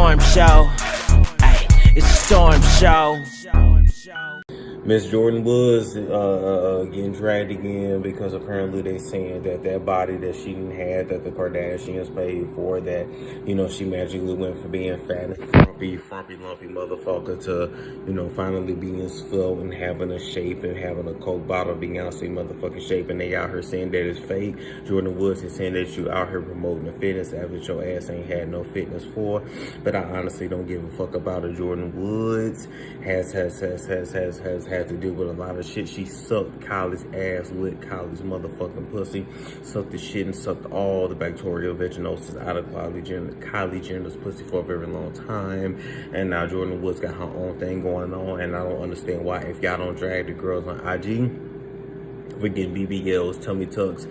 storm show. Ay, it's a storm show. Miss Jordan was getting dragged again because apparently they saying that that body that she didn't have, that the Kardashians paid for, that, you know, she magically went from being fat and frumpy, lumpy motherfucker to, you know, finally being swell and having a shape and having a Coke bottle Beyonce motherfucking shape. And they out here saying that it's fake. Jordan Woods is saying that you out here promoting the fitness app that your ass ain't had no fitness for. But I honestly don't give a fuck about it. Jordan Woods has had to deal with a lot of shit. She sucked Kylie's ass, licked Kylie's motherfucking pussy, sucked the shit and sucked all the bacterial vaginosis out of Kylie Jenner's pussy for a very long time. And now Jordan Woods got her own thing going on, and I don't understand why, if y'all don't drag the girls on IG for getting BBLs, tummy tucks,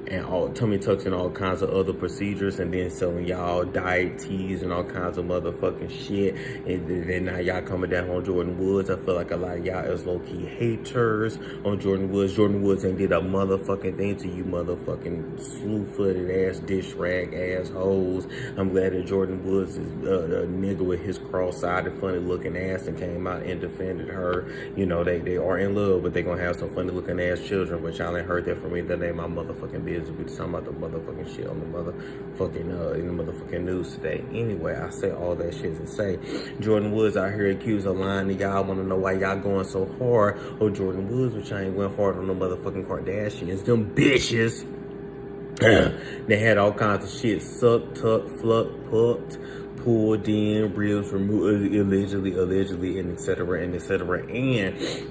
and all tummy tucks and all kinds of other procedures, and then selling y'all diet teas and all kinds of motherfucking shit. And then now y'all coming down on Jordan Woods. I feel like a lot of y'all is low-key haters on Jordan Woods. Jordan Woods ain't did a motherfucking thing to you motherfucking slew-footed ass, dish rag assholes. I'm glad that Jordan Woods is a nigga with his cross-eyed funny-looking ass and came out and defended her. You know, they are in love, but they gonna have some funny-looking ass children, which y'all ain't heard that from me. That ain't my motherfucking business. We just talking about the motherfucking shit on the motherfucking in the motherfucking news today. Anyway, I say all that shit to say Jordan Woods out here accused of lying, and y'all want to know why y'all going so hard on Jordan Woods, which I ain't went hard on the motherfucking Kardashians. Them bitches. They had all kinds of shit sucked, tucked, plucked, pulled in, ribs removed, allegedly, and etc., and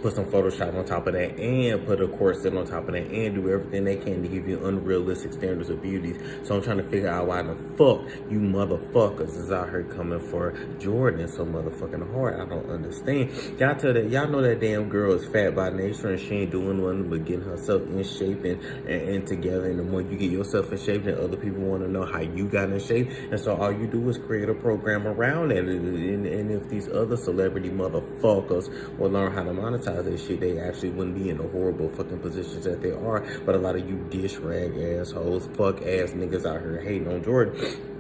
put some Photoshop on top of that, and put a corset on top of that, and do everything they can to give you unrealistic standards of beauty. So I'm trying to figure out why the fuck you motherfuckers is out here coming for Jordan so motherfucking hard. I don't understand. Y'all know that damn girl is fat by nature, and she ain't doing nothing but getting herself in shape and together. And the more you get yourself in shape, then other people want to know how you got in shape. And so all you do is create a program around it. And if these other celebrity motherfuckers will learn how to monetize this shit, they actually wouldn't be in the horrible fucking positions that they are. But a lot of you dish rag assholes, fuck ass niggas out here hating on Jordan.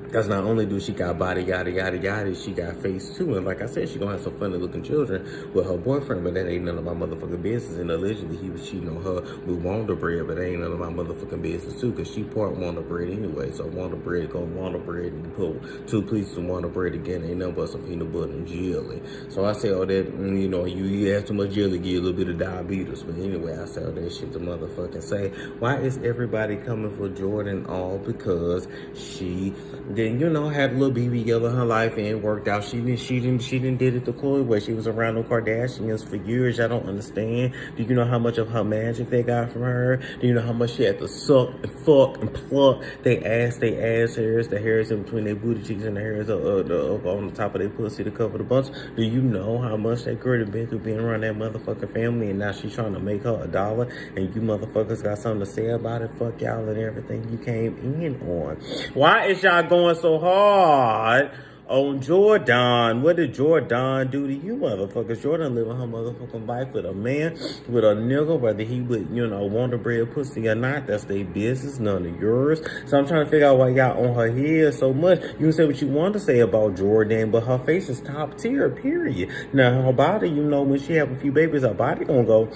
Because not only do she got body, yada, she got face too. And like I said, she gonna have some funny looking children with her boyfriend, but that ain't none of my motherfucking business. And allegedly he was cheating on her with Wonder Bread, but that ain't none of my motherfucking business too, because she part Wonder Bread anyway. So Wonder Bread go Wonder Bread, and put 2 pieces of Wonder Bread again, ain't nothing but some peanut butter and jelly. So I say all that, you know, you have too much jelly, give you a little bit of diabetes. But anyway, I say all that shit to motherfucking say, why is everybody coming for Jordan? All because she then, you know, had a little BBL in her life and worked out. She didn't did it the Chloe way. She was around the Kardashians for years. I don't understand. Do you know how much of her magic they got from her? Do you know how much she had to suck and fuck and pluck they ass hairs, the hairs in between their booty cheeks and the hairs up on the top of their pussy to cover the bumps? Do you know how much that girl had been through being around that motherfucking family, and now she's trying to make her $1, and you motherfuckers got something to say about it? Fuck y'all and everything you came in on. Why is y'all going so hard on Jordan? What did Jordan do to you motherfuckers? Jordan living her motherfucking life with a man, with a nigga, whether he would, you know, Wonder Bread pussy or not. That's their business, none of yours. So I'm trying to figure out why y'all on her head so much. You can say what you want to say about Jordan, but her face is top tier, period. Now her body, you know, when she have a few babies, her body gonna go,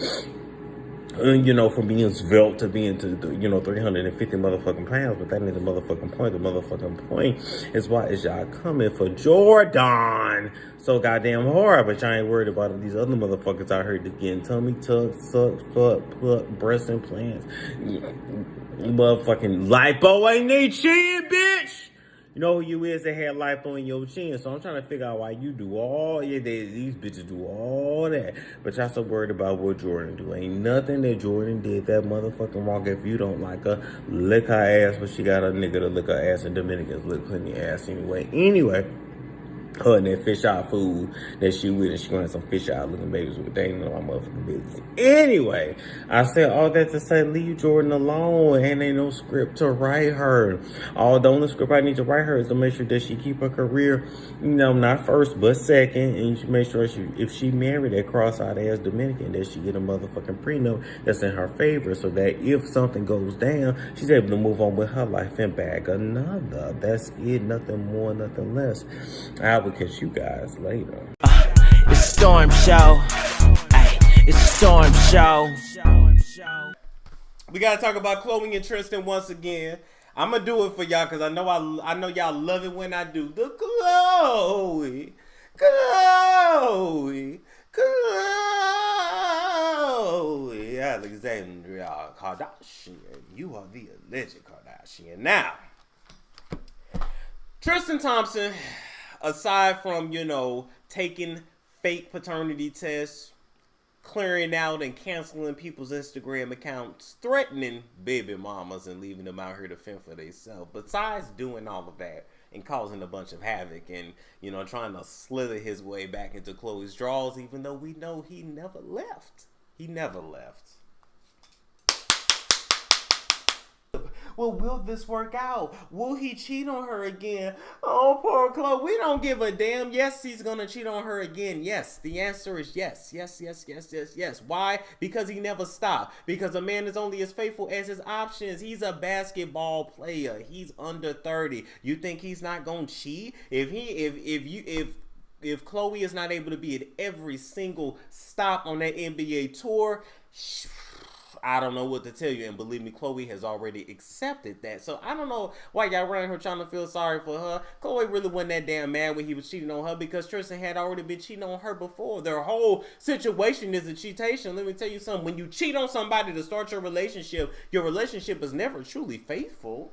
you know, from being svelte to being to, you know, 350 motherfucking pounds. But that ain't the motherfucking point. The motherfucking point is, why is y'all coming for Jordan so goddamn hard? But y'all ain't worried about these other motherfuckers out here just getting tummy tucked, sucked, fucked, put breast implants, motherfucking lipo ain't they chin, bitch. You know who you is that had lipo in your chin. So I'm trying to figure out why you do these bitches do all that. But y'all so worried about what Jordan do. Ain't nothing that Jordan did that motherfucking wrong. If you don't like her, lick her ass. But she got a nigga to lick her ass, and Dominicans lick plenty of ass anyway. Anyway, her and that fish eye food that she with, and she gonna have some fish eye looking babies with. They ain't know my motherfucking business. Anyway, I said all that to say, leave Jordan alone. And ain't no script to write her. All the only script I need to write her is to make sure that she keep her career, not first but second, and you should make sure if she married that cross-eyed ass Dominican, that she get a motherfucking prenup that's in her favor, so that if something goes down, she's able to move on with her life and bag another. That's it. Nothing more, nothing less. I will catch you guys later. It's Storm Show. Ay, it's Storm Show. We gotta talk about Chloe and Tristan once again. I'm gonna do it for y'all because I know y'all love it when I do the Chloe, Alexandria Kardashian. You are the alleged Kardashian. Now, Tristan Thompson, aside from, taking fake paternity tests, clearing out and canceling people's Instagram accounts, threatening baby mamas and leaving them out here to fend for themselves, besides doing all of that and causing a bunch of havoc and, trying to slither his way back into Chloe's drawers, even though we know he never left. He never left. Well, will this work out? Will he cheat on her again? Oh, poor Chloe. We don't give a damn. Yes, he's going to cheat on her again. Yes. The answer is yes. Yes. Why? Because he never stopped. Because a man is only as faithful as his options. He's a basketball player. He's under 30. You think he's not going to cheat? If Chloe is not able to be at every single stop on that NBA tour, I don't know what to tell you, and believe me, Chloe has already accepted that. So I don't know why y'all around here trying to feel sorry for her. Chloe really wasn't that damn mad when he was cheating on her because Tristan had already been cheating on her before. Their whole situation is a cheatation. Let me tell you something. When you cheat on somebody to start your relationship is never truly faithful.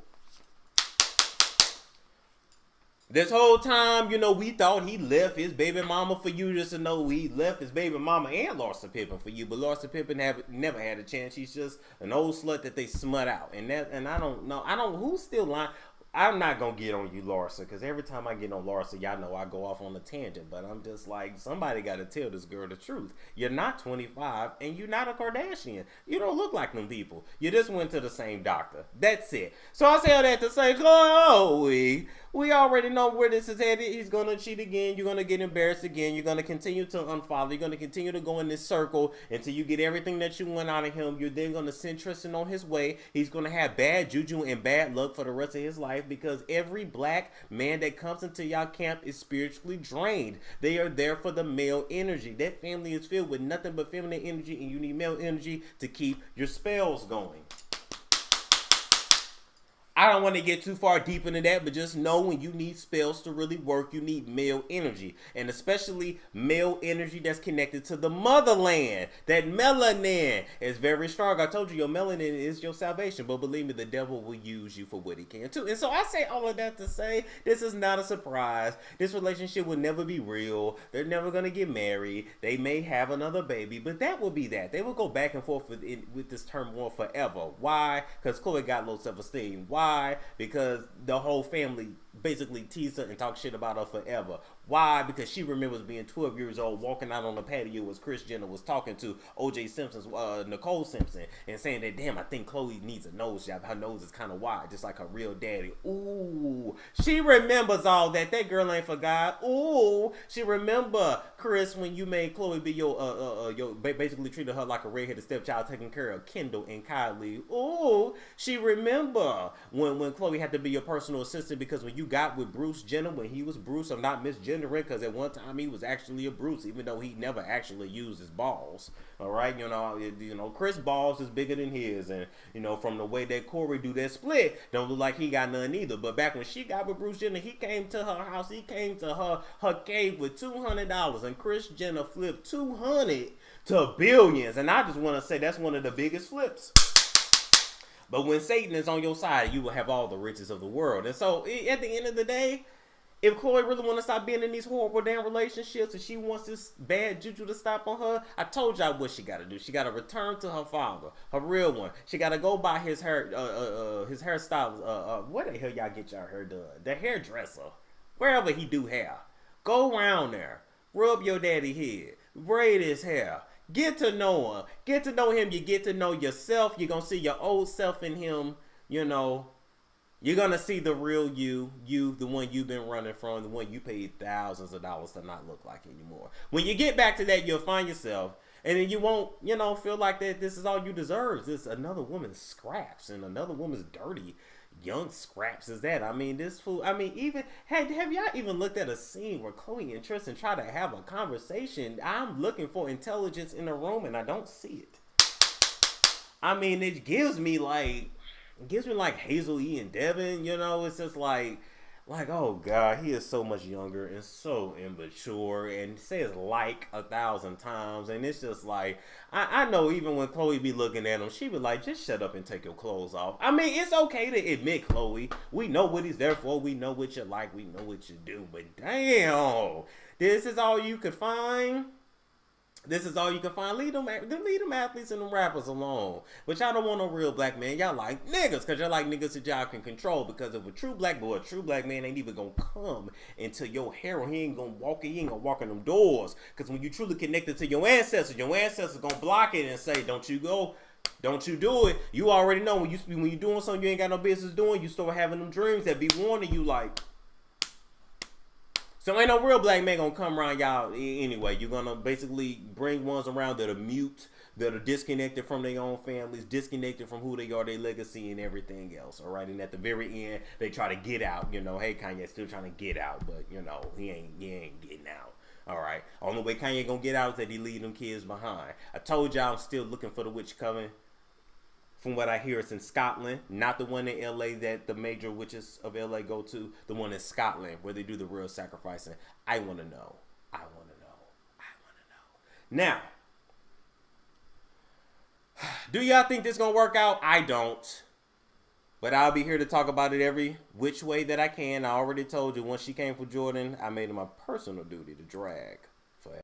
This whole time, we thought he left his baby mama for you, just to know he left his baby mama and Larsa Pippen for you. But Larsa Pippen never had a chance. She's just an old slut that they smut out. And I don't know. Who's still lying. I'm not going to get on you, Larsa, because every time I get on Larsa, y'all know I go off on a tangent. But I'm just like, somebody got to tell this girl the truth. You're not 25, and you're not a Kardashian. You don't look like them people. You just went to the same doctor. That's it. So I say all that to say, Chloe, we already know where this is headed. He's going to cheat again. You're going to get embarrassed again. You're going to continue to unfollow. You're going to continue to go in this circle until you get everything that you want out of him. You're then going to send Tristan on his way. He's going to have bad juju and bad luck for the rest of his life, because every black man that comes into y'all camp is spiritually drained. They are there for the male energy. That family is filled with nothing but feminine energy, and you need male energy to keep your spells going. I don't want to get too far deep into that, but just know when you need spells to really work, you need male energy, and especially male energy that's connected to the motherland. That melanin is very strong. I told you your melanin is your salvation, but believe me, the devil will use you for what he can too. And so I say all of that to say this is not a surprise. This relationship will never be real. They're never going to get married. They may have another baby, but that will be that. They will go back and forth with this turmoil forever. Why? Because Chloe got low self-esteem. Why? Because the whole family basically teased her and talked shit about her forever. Why? Because she remembers being 12 years old, walking out on the patio as Kris Jenner was talking to O.J. Simpson's Nicole Simpson, and saying that, damn, I think Chloe needs a nose job. Her nose is kind of wide, just like her real daddy. Ooh, she remembers all that. That girl ain't forgot. Ooh, she remember, Kris, when you made Chloe be your basically treated her like a redheaded stepchild, taking care of Kendall and Kylie. Ooh, she remember when Chloe had to be your personal assistant, because when you got with Bruce Jenner, when he was Bruce, I'm not misgendering, because at one time he was actually a Bruce, even though he never actually used his balls. All right, Kris' balls is bigger than his, and from the way that Corey do that split, don't look like he got none either. But back when she got with Bruce Jenner, he came to her house, he came to her cave with $200, and Kris Jenner flipped 200 to billions, and I just want to say that's one of the biggest flips. But when Satan is on your side, you will have all the riches of the world. And so, at the end of the day, if Chloe really want to stop being in these horrible damn relationships, and she wants this bad juju to stop on her, I told y'all what she got to do. She got to return to her father, her real one. She got to go buy his hairstylist. Where the hell y'all get y'all hair done? The hairdresser, wherever he do hair. Go around there. Rub your daddy head. Braid his hair. Get to know him. Get to know him. You get to know yourself. You're going to see your old self in him. You know, you're going to see the real you. You, the one you've been running from. The one you paid thousands of dollars to not look like anymore. When you get back to that, you'll find yourself. And then you won't, you know, feel like that this is all you deserve. This another woman's scraps and another woman's dirty young scraps is that. I mean, this fool, I mean, even, have y'all even looked at a scene where Chloe and Tristan try to have a conversation? I'm looking for intelligence in the room and I don't see it. I mean, it gives me like Hazel E. and Devin, you know, it's just like, oh God, he is so much younger and so immature and says like 1,000 times. And it's just like, I know even when Chloe be looking at him, she be like, just shut up and take your clothes off. I mean, it's okay to admit, Chloe, we know what he's there for. We know what you like. We know what you do. But damn, this is all you could find. This is all you can find. Leave them athletes and them rappers alone. But y'all don't want no real black man. Y'all like niggas, because y'all like niggas that y'all can control. Because if a true black boy, a true black man ain't even gonna come into your harem. He ain't gonna walk in in them doors. Because when you truly connected to your ancestors gonna block it and say, don't you go. Don't you do it. You already know when you doing something you ain't got no business doing, you start having them dreams that be warning you like. So ain't no real black man gonna come around y'all anyway. You're gonna basically bring ones around that are mute, that are disconnected from their own families, disconnected from who they are, their legacy, and everything else. All right, and at the very end, they try to get out. You know, hey, Kanye's still trying to get out, but you know, he ain't getting out. All right, only way Kanye gonna get out is that he leave them kids behind. I told y'all I'm still looking for the witch coven. From what I hear, it's in Scotland, not the one in LA that the major witches of LA go to, the one in Scotland where they do the real sacrificing. I want to know. Now, do y'all think this going to work out? I don't. But I'll be here to talk about it every which way that I can. I already told you, once she came for Jordan, I made it my personal duty to drag forever.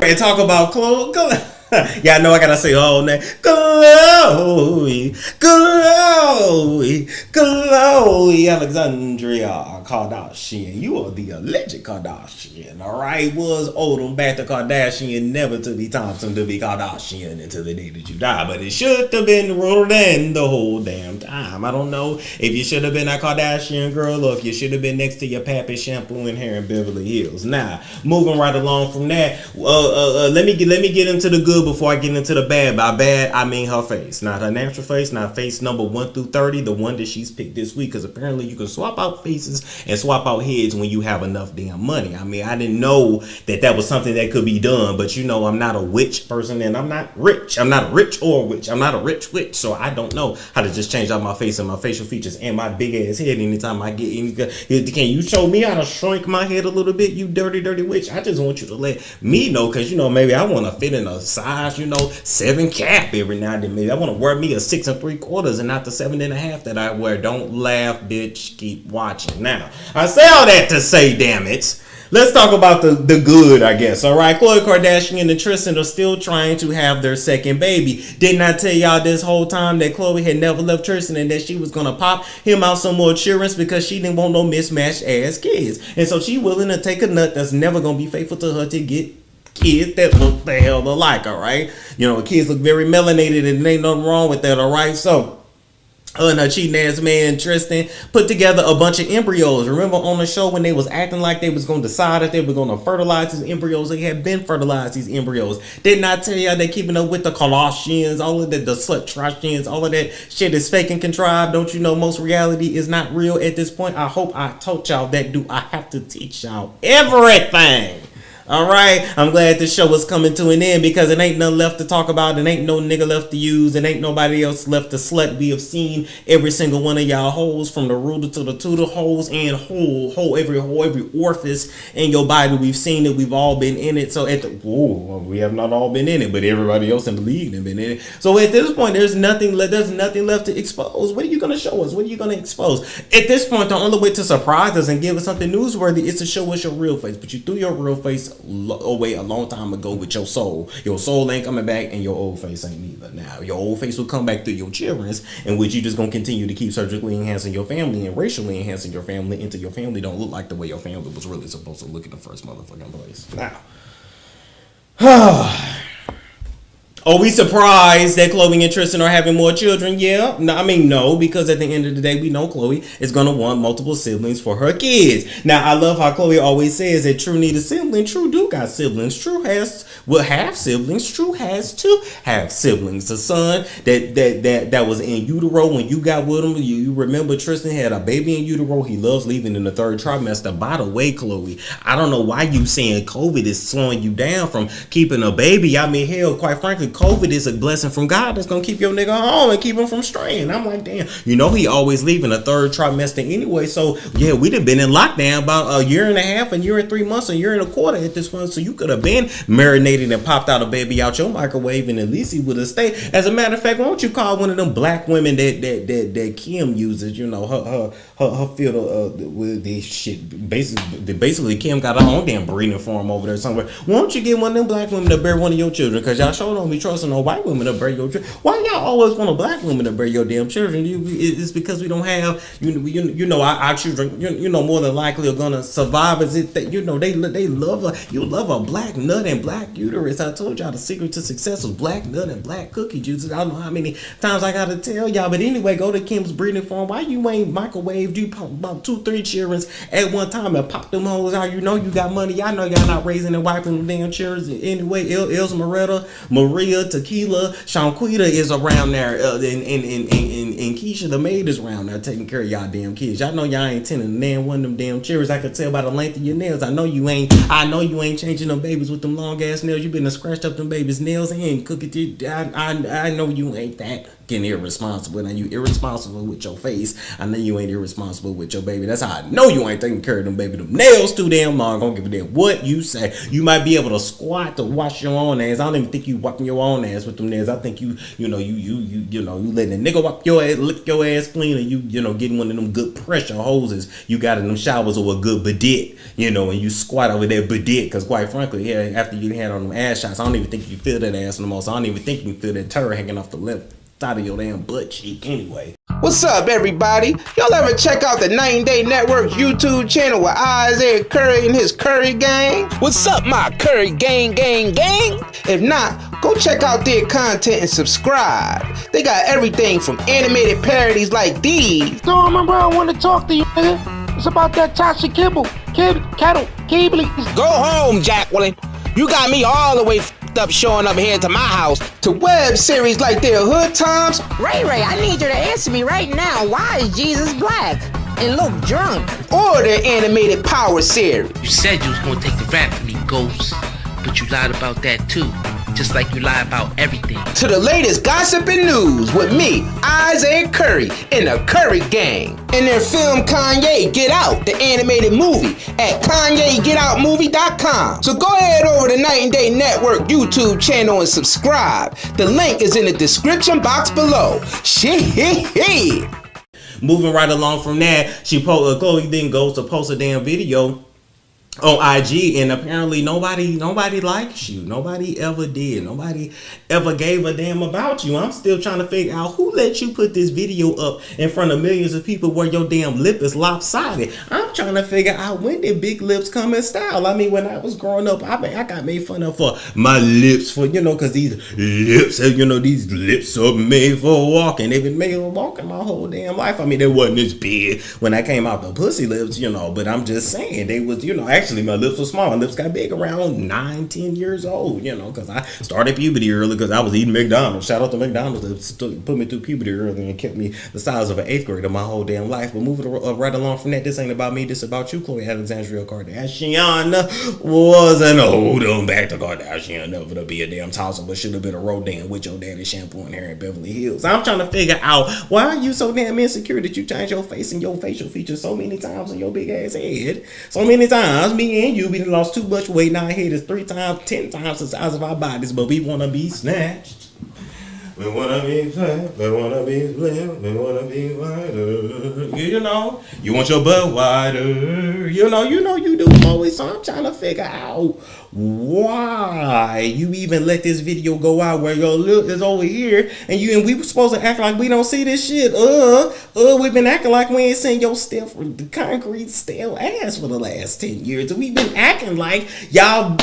And talk about Chloe. Y'all know I gotta say all name. Chloe Alexandria Kardashian. You are the alleged Kardashian, alright? Was Odom back to Kardashian, never to be Thompson to be Kardashian until the day that you die. But it should have been Rodan the whole damn time. I don't know if you should have been a Kardashian girl or if you should have been next to your pappy shampoo and hair in Beverly Hills. Now, moving right along from that, let me get into the good before I get into the bad. By bad, I mean her face. Not her natural face, not face number 1 through 30, the one that she's picked this week, because apparently you can swap out faces and swap out heads when you have enough damn money. I mean, I didn't know that was something that could be done, but you know, I'm not a witch person and I'm not rich. I'm not rich or a witch. I'm not a rich witch, so I don't know how to just change out my face and my facial features and my big ass head anytime I get in. Can you show me how to shrink my head a little bit, you dirty witch? I just want you to let me know, because you know, maybe I want to fit in a size, you know, 7 cap every now and then. Maybe I want to wear me a 6 3/4 and not the 7.5 that I wear. Don't laugh, bitch. Keep watching. Now, I say all that to say, damn it, let's talk about the good, I guess. All right, Khloe Kardashian and Tristan are still trying to have their second baby. Didn't I tell y'all this whole time that Khloe had never left Tristan and that she was gonna pop him out some more insurance because she didn't want no mismatched ass kids, and so she willing to take a nut that's never gonna be faithful to her to get kids that look the hell alike, all right? You know, kids look very melanated and there ain't nothing wrong with that, all right? So, her and her cheating ass man Tristan put together a bunch of embryos. Remember on the show when they was acting like they was going to decide if they were going to fertilize these embryos? They had been fertilized, these embryos. Didn't I tell y'all they keeping up with the Kardashians, all of that, the slut-trashians, all of that shit is fake and contrived? Don't you know most reality is not real at this point? I hope I told y'all that. Do I have to teach y'all everything? All right, I'm glad this show is coming to an end because it ain't nothing left to talk about. It ain't no nigga left to use. It ain't nobody else left to slut. We have seen every single one of y'all holes, from the rooter to the tutor, holes and every orifice in your body. We've seen it. We've all been in it. So we have not all been in it, but everybody else in the league have been in it. So at this point, there's nothing left to expose. What are you gonna show us? What are you gonna expose? At this point, the only way to surprise us and give us something newsworthy is to show us your real face. But you threw your real face away a long time ago with your soul. Your soul ain't coming back, and your old face ain't either. Now your old face will come back through your children's, in which you just gonna continue to keep surgically enhancing your family and racially enhancing your family until your family don't look like the way your family was really supposed to look in the first motherfucking place. Now are we surprised that Chloe and Tristan are having more children? Yeah. No, because at the end of the day, we know Chloe is going to want multiple siblings for her kids. Now, I love how Chloe always says that True need a sibling. True do got siblings. True have siblings. True has to have siblings. The son that was in utero when you got with him, you remember Tristan had a baby in utero. He loves leaving in the third trimester. By the way, Chloe, I don't know why you saying COVID is slowing you down from keeping a baby. I mean, hell, quite frankly, COVID is a blessing from God that's gonna keep your nigga home and keep him from straying. I'm like, damn, he always leaving a third trimester anyway. So yeah, we'd have been in lockdown about a year and a half, a year and 3 months, a year and a quarter at this point. So you could have been marinated and popped out a baby out your microwave, and at least he would have stayed. As a matter of fact, why don't you call one of them black women that Kim uses? Her field with this shit. Basically, Kim got her own damn breeding farm over there somewhere. Why don't you get one of them black women to bear one of your children? Because y'all sure don't be trusting no white women to bear your children. Why y'all always want a black woman to bear your damn children? It's because we don't have our children. More than likely are gonna survive. As if they love a black nut and black uterus. I told y'all the secret to success was black nut and black cookie juices. I don't know how many times I gotta tell y'all, but anyway, go to Kim's breeding farm. Why you ain't microwaved you about 2-3 children at one time and pop them hoes out? You got money. I know y'all not raising and wiping them damn children anyway. Ilsa Moretta, Maria, Tequila, Shanquita is around there, and Keisha the maid is around there taking care of y'all damn kids. Y'all know y'all ain't tending to one of them damn children. I can tell by the length of your nails. I know you ain't changing them babies with them long ass nails. You been to scratched up them babies' nails and cook it. I know you ain't that getting irresponsible. Now you irresponsible with your face. I know you ain't irresponsible with your baby. That's how I know you ain't taking care of them baby. Them nails too damn long. Don't give a damn what you say. You might be able to squat to wash your own ass. I don't even think you wiping your own ass with them nails. I think you letting a nigga wipe your ass, lick your ass clean, and you getting one of them good pressure hoses you got in them showers, or a good bidet, and you squat over that bidet. Because quite frankly, yeah, after you had on them ass shots, I don't even think you feel that ass no more. So I don't even think you feel that turd hanging off the left side of your damn butt cheek anyway. What's up, everybody? Y'all ever check out the Night and Day Network's YouTube channel with Isaiah Curry and his Curry Gang? What's up, my Curry gang? If not, go check out their content and subscribe. They got everything from animated parodies like these. Storm Monroe, I want to talk to you, nigga. It's about that Tasha Kibble. Go home, Jacqueline. You got me all the way up showing up here to my house. To web series like their Hood Times. Ray, I need you to answer me right now. Why is Jesus black and look drunk? Or their animated Power series. You said you was gonna take the rap from me, Ghost, but you lied about that too. Just like you lie about everything. To the latest gossip and news with me, Isaiah Curry, and the Curry Gang. And their film Kanye Get Out, the animated movie, at KanyeGetOutMovie.com. So go ahead over to Night and Day Network YouTube channel and subscribe. The link is in the description box below. Shit. Moving right along from that, Chloe then goes to post a damn video on IG, and apparently nobody likes you. Nobody ever did. Nobody ever gave a damn about you. I'm still trying to figure out who let you put this video up in front of millions of people where your damn lip is lopsided. I'm trying to figure out, when did big lips come in style? I mean, when I was growing up, I got made fun of for my lips, for because these lips are made for walking. They've been made for walking my whole damn life. I mean, they wasn't as big when I came out the pussy lips, but I'm just saying they was, Actually, my lips were small. My lips got big around 9, 10 years old, you know, because I started puberty early because I was eating McDonald's. Shout out to McDonald's that put me through puberty early and kept me the size of an 8th grader my whole damn life. But moving right along from that, this ain't about me, this about you. Khloe Alexandria Kardashian wasn't hold on back to Kardashian, never to be a damn tosser, but should have been a Rodan with your daddy shampoo and hair in Beverly Hills. I'm trying to figure out why are you so damn insecure that you change your face and your facial features so many times in your big ass head. So many times, me and you, we done lost too much weight. Now our head is 3 times, 10 times the size of our bodies, but we want to be snatched. We wanna be flat, we wanna be slim, we wanna be wider. You know, you want your butt wider. You know you do always. So I'm trying to figure out why you even let this video go out where your lip is over here and we were supposed to act like we don't see this shit. We've been acting like we ain't seen your stiff concrete stale ass for the last 10 years. We've been acting like y'all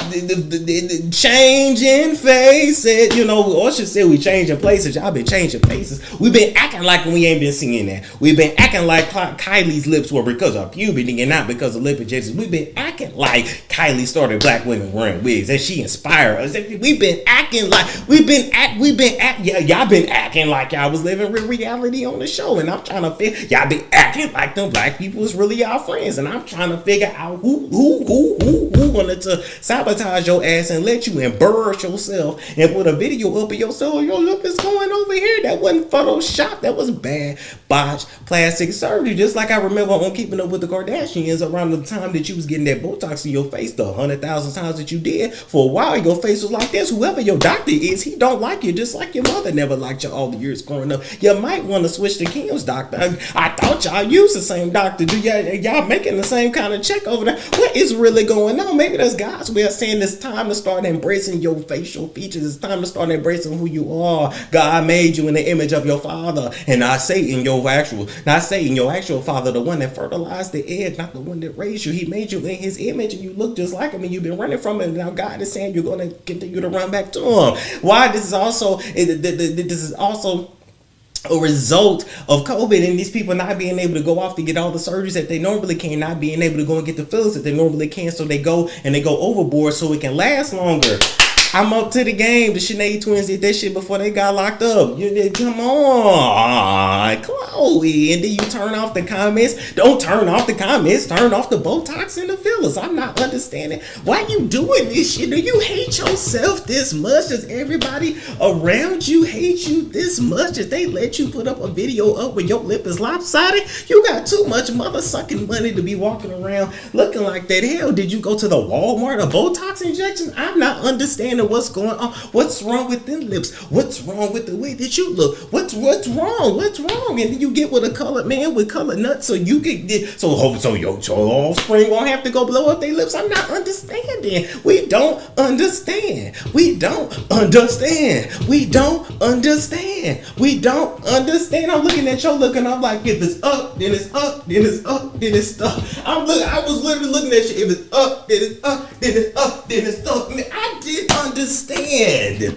changing faces, you know, or should say we changing places. Y'all been changing faces. We've been acting like we ain't been seeing that. We've been acting like Kylie's lips were because of puberty and not because of lip injections. We've been acting like Kylie started black women wearing wigs and she inspired us. We've been acting like y'all been acting like y'all was living real reality on the show, and I'm trying to figure y'all been acting like them black people is really y'all friends, and I'm trying to figure out who wanted to sabotage your ass and let you embarrass yourself and put a video up of yourself. Your lip is going over here. That wasn't Photoshop. That was bad botched plastic surgery. Just like I remember on Keeping Up with the Kardashians around the time that you was getting that Botox in your face, the 100,000 times that you did. For a while, your face was like this. Whoever your doctor is, he don't like you, just like your mother never liked you all the years growing up. You might want to switch to Kim's doctor. I thought y'all used the same doctor. Do y'all making the same kind of check over there? What is really going on? Maybe that's God's way of saying it's time to start embracing your facial features. It's time to start embracing who you are. God made you in the image of your father, and not Satan, your actual father, the one that fertilized the egg, not the one that raised you. He made you in his image, and you look just like him, and you've been running from him. And now God is saying you're going to continue to run back to him. Why? This is also a result of COVID and these people not being able to go off to get all the surgeries that they normally can, not being able to go and get the fillers that they normally can, so they go overboard so it can last longer. I'm up to the game. The Sinead twins did that shit before they got locked up. Come on, Khloe. And then you turn off the comments. Don't turn off the comments. Turn off the Botox and the fillers. I'm not understanding why you doing this shit. Do you hate yourself this much? Does everybody around you hate you this much? If they let you put up a video up where your lip is lopsided, you got too much mother sucking money to be walking around looking like that. Hell, did you go to the Walmart or Botox injections? I'm not understanding what's going on. What's wrong with them lips? What's wrong with the way that you look? What's wrong? And then you get with a colored man with colored nuts, so you get so your offspring won't have to go blow up their lips. I'm not understanding. We don't understand. I'm looking at your look and I'm like, if it's up, then it's up, then it's up, then it's stuck. I was literally looking at you. If it's up, then it's up, then it's up, then it's stuck. I didn't understand.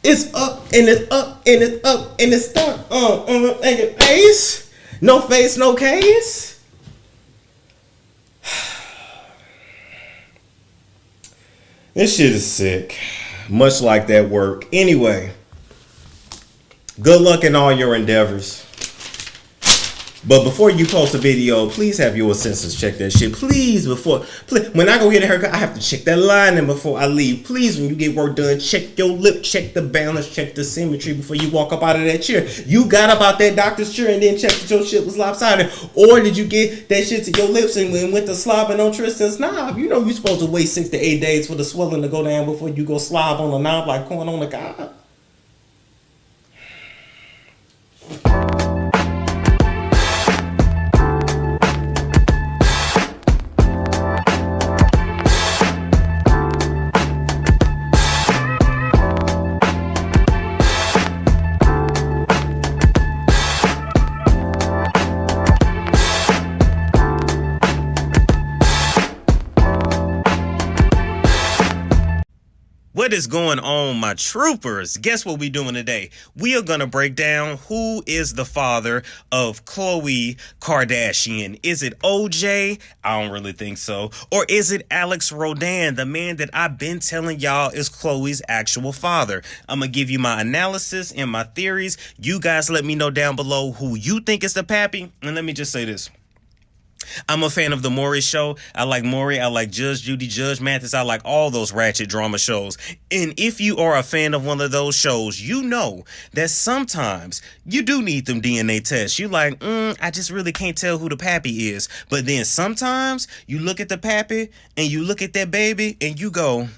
It's up and it's up and it's up and it's stuck. And your face, no face, no case. This shit is sick. Much like that work. Anyway, good luck in all your endeavors. But before you post a video, please have your assistants check that shit. Please, when I go get a haircut, I have to check that lining before I leave. Please, when you get work done, check your lip, check the balance, check the symmetry before you walk up out of that chair. You got up out that doctor's chair and then checked that your shit was lopsided. Or did you get that shit to your lips and went to slobbing on Tristan's knob? You know you're supposed to wait 6 to 8 days for the swelling to go down before you go slob on the knob like corn on the cob. What is going on, my troopers? Guess what we doing today? We are going to break down who is the father of Khloe Kardashian. Is it OJ? I don't really think so. Or is it Alex Rodin, the man that I've been telling y'all is Khloe's actual father? I'm going to give you my analysis and my theories. You guys let me know down below who you think is the pappy. And let me just say this. I'm a fan of the Maury show. I like Maury. I like Judge Judy, Judge Mathis. I like all those ratchet drama shows. And if you are a fan of one of those shows, you know that sometimes you do need them DNA tests. You like, I just really can't tell who the pappy is. But then sometimes you look at the pappy and you look at that baby and you go,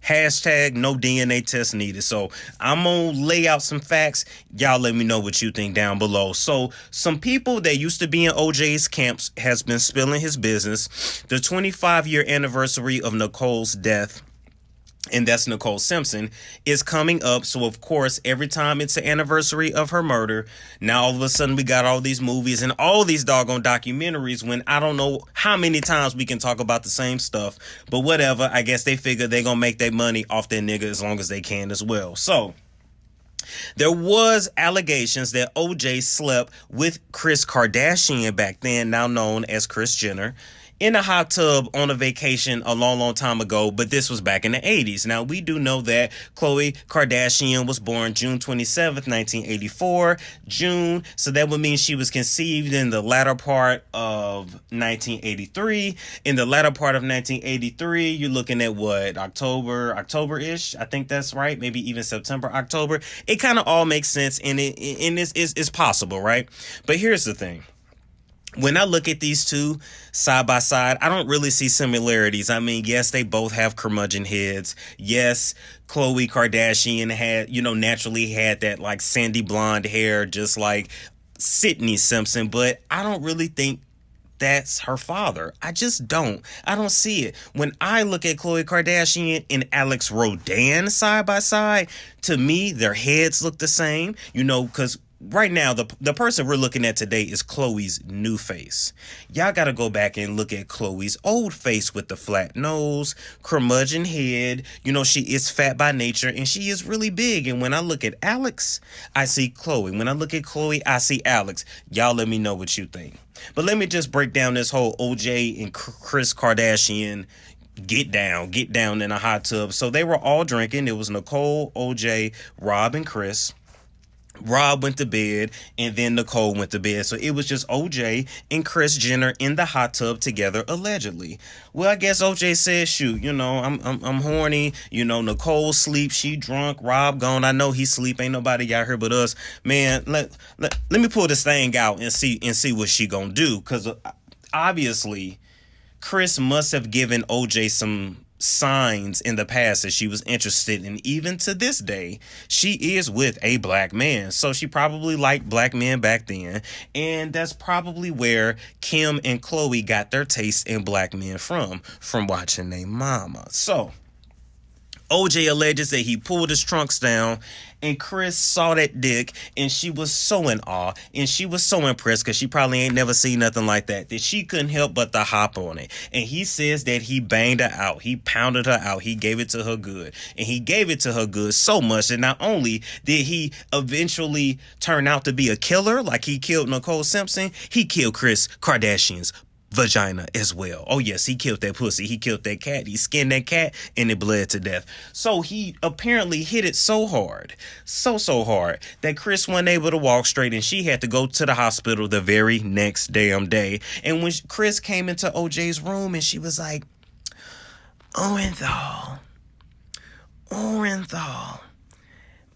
hashtag no DNA test needed. So I'm gonna lay out some facts. Y'all let me know what you think down below. So some people that used to be in OJ's camps has been spilling his business. The 25-year anniversary of Nicole's death, and that's Nicole Simpson, is coming up. So of course, every time it's the anniversary of her murder, now all of a sudden we got all these movies and all these doggone documentaries, when I don't know how many times we can talk about the same stuff. But whatever, I guess they figure they're gonna make their money off their nigga as long as they can as well. So there was allegations that OJ slept with Kris Kardashian back then, now known as Kris Jenner, in a hot tub on a vacation a long time ago, but this was back in the 80s. Now, we do know that Khloe Kardashian was born June 27th, 1984. June, so that would mean she was conceived in the latter part of 1983. In the latter part of 1983, you're looking at what, October-ish? I think that's right. Maybe even September, October. It kind of all makes sense, and it's possible, right? But here's the thing. When I look at these two side by side, I don't really see similarities. I mean, yes, they both have curmudgeon heads. Yes, Khloe Kardashian had, naturally had that like sandy blonde hair, just like Sydney Simpson, but I don't really think that's her father. I just don't. I don't see it. When I look at Khloe Kardashian and Alex Rodin side by side, to me, their heads look the same, because right now, the person we're looking at today is Khloe's new face. Y'all got to go back and look at Khloe's old face with the flat nose, curmudgeon head. She is fat by nature and she is really big. And when I look at Alex, I see Khloe. When I look at Khloe, I see Alex. Y'all let me know what you think. But let me just break down this whole OJ and Kris Kardashian get down in a hot tub. So they were all drinking. It was Nicole, OJ, Rob, and Kris. Rob went to bed and then Nicole went to bed. So it was just OJ and Kris Jenner in the hot tub together, allegedly. Well, I guess OJ said, shoot, I'm horny. Nicole sleep, she drunk, Rob gone. I know he sleep. Ain't nobody out here but us. Man, let me pull this thing out and see what she gonna do. Because obviously, Kris must have given OJ some signs in the past that she was interested, and even to this day she is with a black man, so she probably liked black men back then, and that's probably where Kim and Khloe got their taste in black men from watching their mama. So OJ alleges that he pulled his trunks down and Kris saw that dick and she was so in awe and she was so impressed because she probably ain't never seen nothing like that she couldn't help but to hop on it. And he says that he banged her out. He pounded her out. He gave it to her good. And he gave it to her good so much that not only did he eventually turn out to be a killer, like he killed Nicole Simpson, he killed Kris Kardashian's vagina as well. Oh yes, he killed that pussy. He killed that cat. He skinned that cat and it bled to death. So he apparently hit it so hard, so hard that Kris wasn't able to walk straight and she had to go to the hospital the very next damn day. And when Kris came into OJ's room and she was like, Orenthal,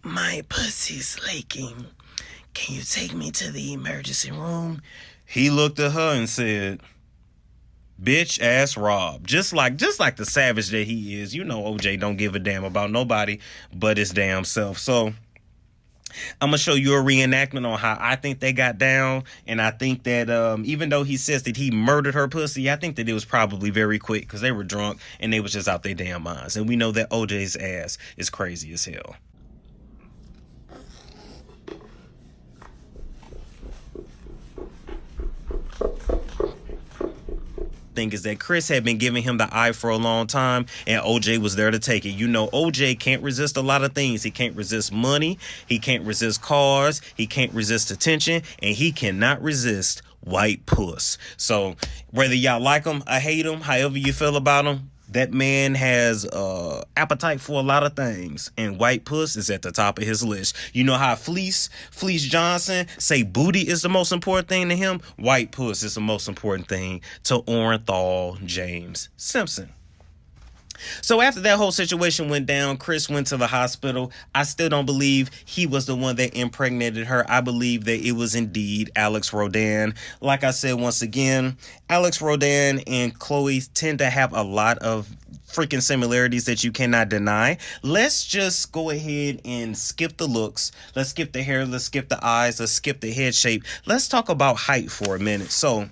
my pussy's leaking. Can you take me to the emergency room? He looked at her and said, bitch ass Rob. Just like the savage that he is. OJ don't give a damn about nobody but his damn self. So I'm gonna show you a reenactment on how I think they got down, and I think that even though he says that he murdered her pussy, I think that it was probably very quick because they were drunk and they was just out their damn minds. And we know that OJ's ass is crazy as hell. think is that Kris had been giving him the eye for a long time, and OJ was there to take it. You know, OJ can't resist a lot of things. He can't resist money. He can't resist cars. He can't resist attention, and he cannot resist white puss. So whether y'all like him or hate him, however you feel about him, that man has appetite for a lot of things, and white puss is at the top of his list. You know how Fleece Johnson say booty is the most important thing to him? White puss is the most important thing to Orenthal James Simpson. So after that whole situation went down, Kris went to the hospital. I still don't believe he was the one that impregnated her. I believe that it was indeed Alex Rodin. Like I said, once again, Alex Rodin and Khloe tend to have a lot of freaking similarities that you cannot deny. Let's just go ahead and skip the looks. Let's skip the hair. Let's skip the eyes. Let's skip the head shape. Let's talk about height for a minute. So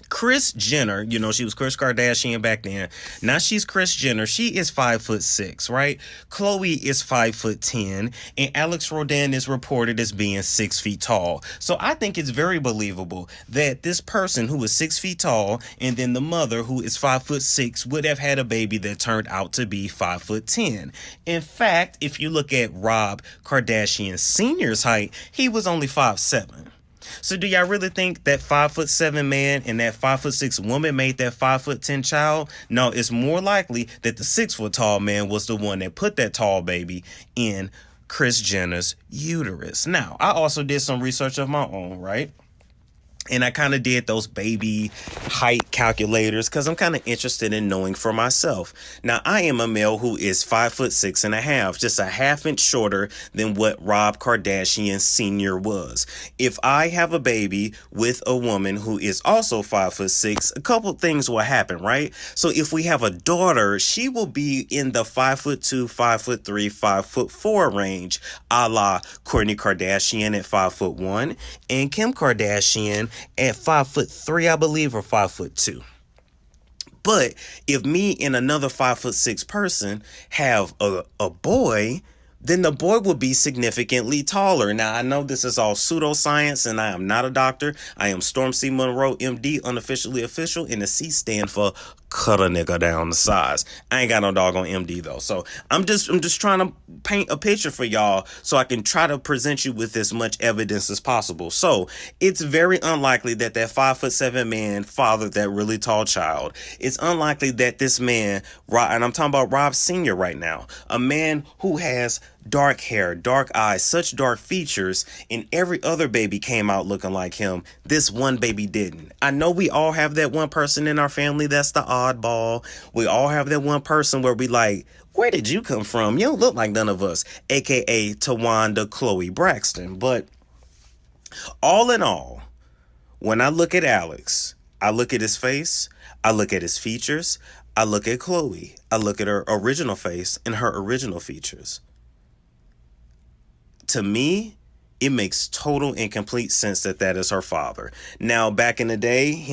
Kris Jenner, you know, she was Kris Kardashian back then. Now she's Kris Jenner. She is 5'6", right? Khloe is 5'10", and Alex Rodin is reported as being 6 feet tall. So I think it's very believable that this person who is 6 feet tall and then the mother who is 5'6" would have had a baby that turned out to be 5'10". In fact, if you look at Rob Kardashian Sr.'s height, he was only 5'7". So do y'all really think that 5'7" man and that 5'6" woman made that 5'10" child? No, it's more likely that the 6 foot tall man was the one that put that tall baby in Kris Jenner's uterus. Now, I also did some research of my own, right? And I kind of did those baby height calculators because I'm kind of interested in knowing for myself. Now, I am a male who is 5'6.5", just a half inch shorter than what Rob Kardashian Sr. was. If I have a baby with a woman who is also 5'6", a couple things will happen, right? So if we have a daughter, she will be in the 5'2", 5'3", 5'4" range, a la Kourtney Kardashian at 5'1" and Kim Kardashian at 5'3", I believe, or 5'2". But if me and another 5'6" person have a boy, then the boy will be significantly taller. Now, I know this is all pseudoscience, and I am not a doctor. I am Storm C. Monroe, MD, unofficially official, and the C stand for cut a nigga down the size. I ain't got no dog on MD though. So I'm just trying to paint a picture for y'all so I can try to present you with as much evidence as possible. So it's very unlikely that that 5'7" man fathered that really tall child. It's unlikely that this man, and I'm talking about Rob Sr. right now, a man who has dark hair, dark eyes, such dark features, and every other baby came out looking like him. This one baby didn't. I know we all have that one person in our family that's the oddball. We all have that one person where we like, where did you come from? You don't look like none of us, aka Tawanda Khloe Braxton. But all in all, when I look at Alex, I look at his face, I look at his features, I look at Khloe, I look at her original face and her original features. To me, it makes total and complete sense that that is her father. Now, back in the day,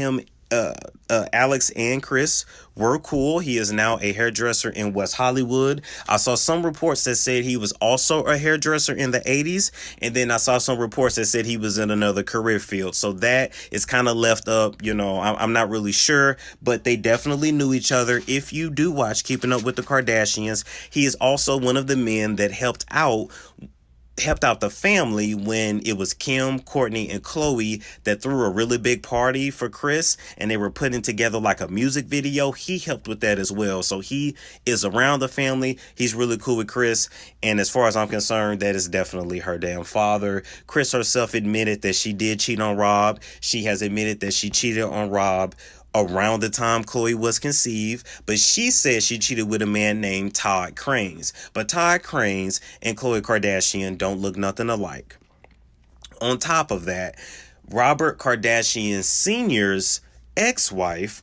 Alex and Kris were cool. He is now a hairdresser in West Hollywood. I saw some reports that said he was also a hairdresser in the 80s. And then I saw some reports that said he was in another career field. So that is kind of left up, you know, I'm not really sure, but they definitely knew each other. If you do watch Keeping Up with the Kardashians, he is also one of the men that helped out the family when it was Kim, Kourtney, and Khloe that threw a really big party for Kris, and they were putting together like a music video. He helped with that as well. So he is around the family. He's really cool with Kris. And as far as I'm concerned, that is definitely her damn father. Kris herself admitted that she did cheat on Rob. She has admitted that she cheated on Rob around the time Khloe was conceived, but she said she cheated with a man named Todd Cranes. But Todd Cranes and Khloe Kardashian don't look nothing alike. On top of that, Robert Kardashian Sr.'s ex-wife,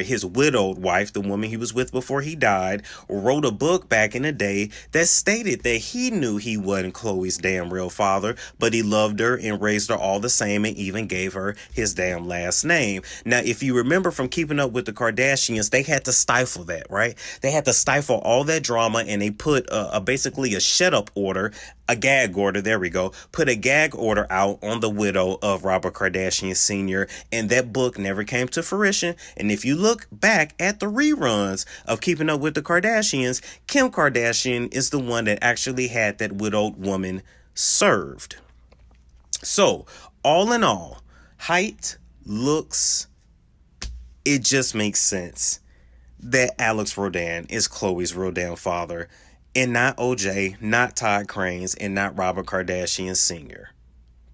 his widowed wife, the woman he was with before he died, wrote a book back in the day that stated that he knew he wasn't Khloe's damn real father, but he loved her and raised her all the same and even gave her his damn last name. Now, if you remember from Keeping Up with the Kardashians, they had to stifle that, right? They had to stifle all that drama, and they put basically a shut-up order, a gag order, there we go, put a gag order out on the widow of Robert Kardashian Sr., and that book never came to fruition. And if you look back at the reruns of Keeping Up with the Kardashians, Kim Kardashian is the one that actually had that widowed woman served. So, all in all, height, looks, it just makes sense that Alex Rodin is Khloe's Rodin father, and not OJ, not Todd Cranes, and not Robert Kardashian Sr.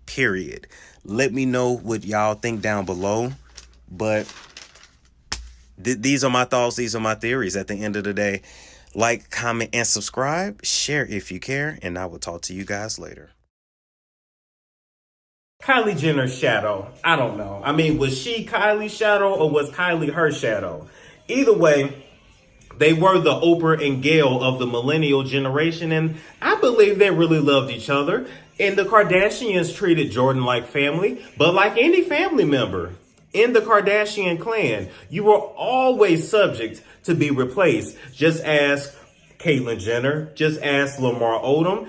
Period. Let me know what y'all think down below. But these are my thoughts. These are my theories. At the end of the day, like, comment, and subscribe. Share if you care. And I will talk to you guys later. Kylie Jenner's shadow. I don't know. I mean, was she Kylie's shadow or was Kylie her shadow? Either way, they were the Oprah and Gayle of the millennial generation, and I believe they really loved each other. And the Kardashians treated Jordan like family, but like any family member in the Kardashian clan, you were always subject to be replaced. Just ask Caitlyn Jenner, just ask Lamar Odom,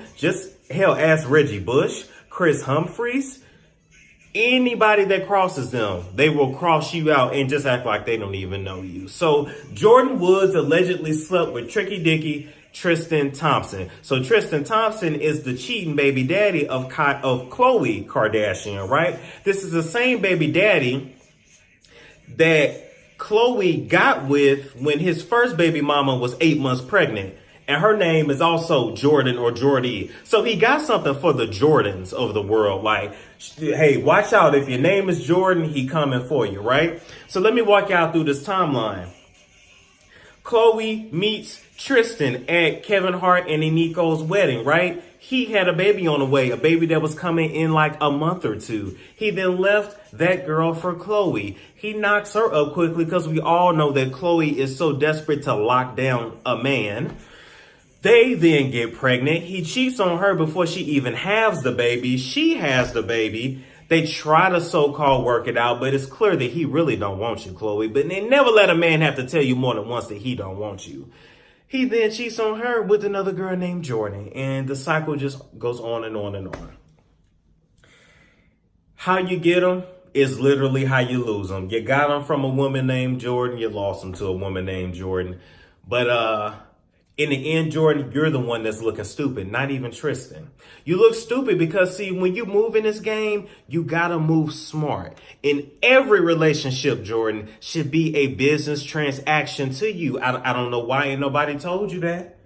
ask Reggie Bush, Chris Humphries. Anybody that crosses them, they will cross you out and just act like they don't even know you. So Jordyn Woods allegedly slept with Tricky Dicky Tristan Thompson. So Tristan Thompson is the cheating baby daddy of Khloe Kardashian, right? This is the same baby daddy that Khloe got with when his first baby mama was 8 months pregnant. And her name is also Jordan or Jordy. So he got something for the Jordans of the world. Like, hey, watch out. If your name is Jordan, he coming for you, right? So let me walk y'all through this timeline. Khloe meets Tristan at Kevin Hart and Eniko's wedding, right? He had a baby on the way, a baby that was coming in like a month or two. He then left that girl for Khloe. He knocks her up quickly because we all know that Khloe is so desperate to lock down a man. They then get pregnant. He cheats on her before she even has the baby. She has the baby. They try to so-called work it out, but it's clear that he really don't want you, Khloe. But they never let a man have to tell you more than once that he don't want you. He then cheats on her with another girl named Jordan, and the cycle just goes on and on and on. How you get them is literally how you lose them. You got them from a woman named Jordan. You lost them to a woman named Jordan. But, in the end, Jordan, you're the one that's looking stupid, not even Tristan. You look stupid because, see, when you move in this game, you gotta move smart. In every relationship, Jordan, should be a business transaction to you. I don't know why ain't nobody told you that.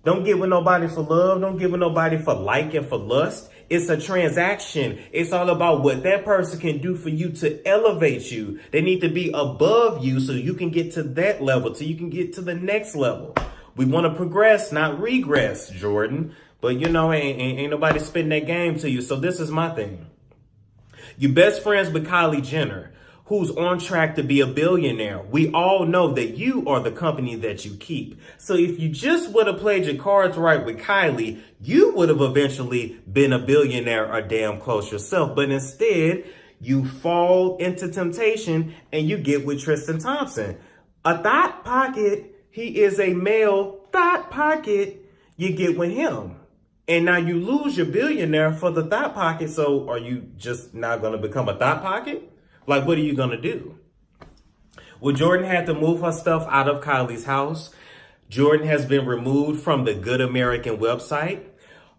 Don't get with nobody for love. Don't get with nobody for like and for lust. It's a transaction. It's all about what that person can do for you to elevate you. They need to be above you so you can get to that level, so you can get to the next level. We want to progress, not regress, Jordan. But, you know, ain't nobody spitting that game to you. So this is my thing. You best friends with Kylie Jenner, who's on track to be a billionaire. We all know that you are the company that you keep. So if you just would have played your cards right with Kylie, you would have eventually been a billionaire or damn close yourself. But instead, you fall into temptation and you get with Tristan Thompson. A thought pocket. He is a male thought pocket. You get with him. And now you lose your billionaire for the thought pocket. So are you just not going to become a thought pocket? Like, what are you going to do? Well, Jordan had to move her stuff out of Kylie's house. Jordan has been removed from the Good American website.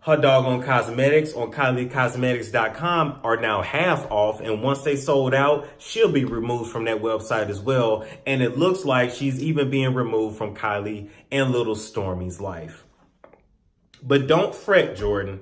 Her doggone cosmetics on KylieCosmetics.com are now half off. And once they sold out, she'll be removed from that website as well. And it looks like she's even being removed from Kylie and little Stormy's life. But don't fret, Jordan,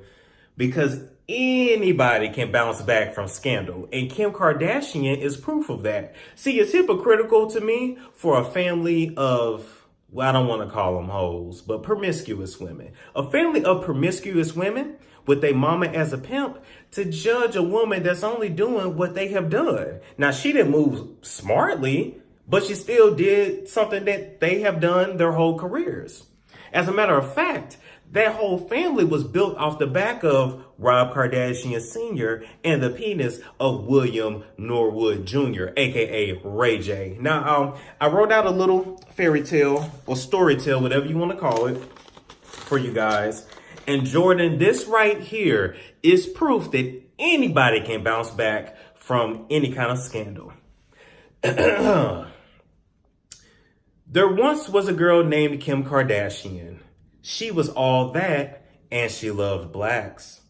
because anybody can bounce back from scandal. And Kim Kardashian is proof of that. See, it's hypocritical to me for a family of, well, I don't want to call them hoes, but promiscuous women. A family of promiscuous women with their mama as a pimp to judge a woman that's only doing what they have done. Now, she didn't move smartly, but she still did something that they have done their whole careers. As a matter of fact, that whole family was built off the back of Rob Kardashian Sr. and the penis of William Norwood Jr., a.k.a. Ray J. Now, I wrote out a little fairy tale or story tale, whatever you want to call it, for you guys. And Jordan, this right here is proof that anybody can bounce back from any kind of scandal. There once was a girl named Kim Kardashian. She was all that, and she loved blacks.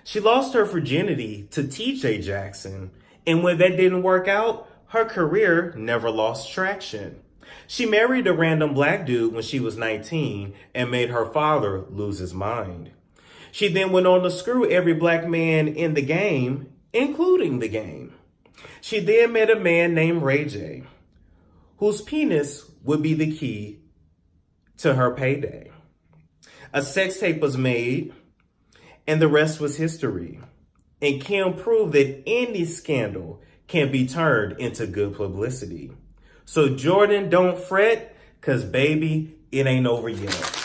She lost her virginity to TJ Jackson, and when that didn't work out, her career never lost traction. She married a random black dude when she was 19 and made her father lose his mind. She then went on to screw every black man in the game, including the game. She then met a man named Ray J, whose penis would be the key to her payday. A sex tape was made, and the rest was history. And Kim proved that any scandal can be turned into good publicity. So Jordan, don't fret, cause baby, it ain't over yet.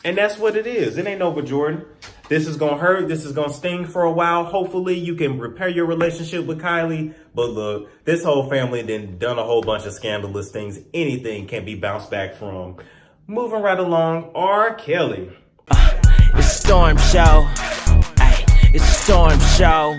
And that's what it is. It ain't over, Jordan. This is gonna hurt. This is gonna sting for a while. Hopefully you can repair your relationship with Kylie. But look, this whole family done a whole bunch of scandalous things. Anything can be bounced back from. Moving right along, R. Kelly. It's Storm Show. Ay, it's Storm Show.